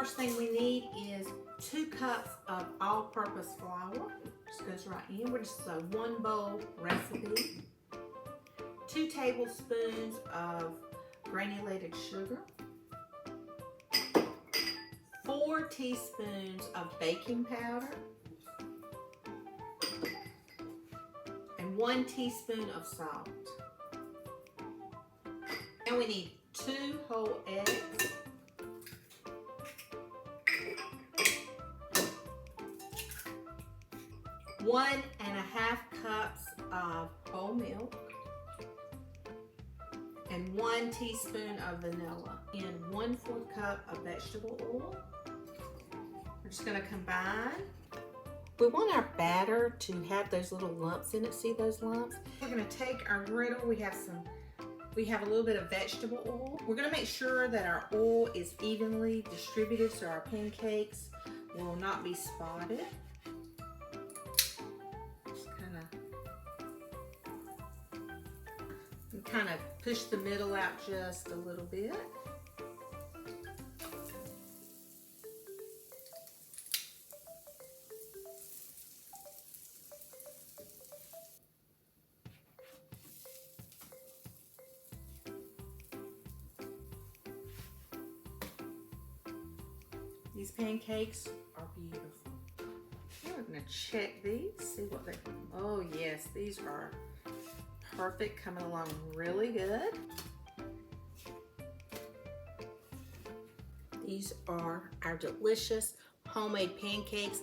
first thing we need is 2 cups of all-purpose flour. Just goes right in. We're just a 1 bowl recipe. 2 tablespoons of granulated sugar. 4 teaspoons of baking powder. And 1 teaspoon of salt. And we need 2 whole eggs. 1.5 cups of whole milk. And 1 teaspoon of vanilla. And 1/4 cup of vegetable oil. We're just going to combine. We want our batter to have those little lumps in it. See those lumps? We're going to take our griddle. We have a little bit of vegetable oil. We're going to make sure that our oil is evenly distributed so our pancakes will not be spotted. Just kind of push the middle out just a little bit. These pancakes are beautiful. We're gonna check these, see what they, oh yes, these are perfect, coming along really good. These are our delicious homemade pancakes.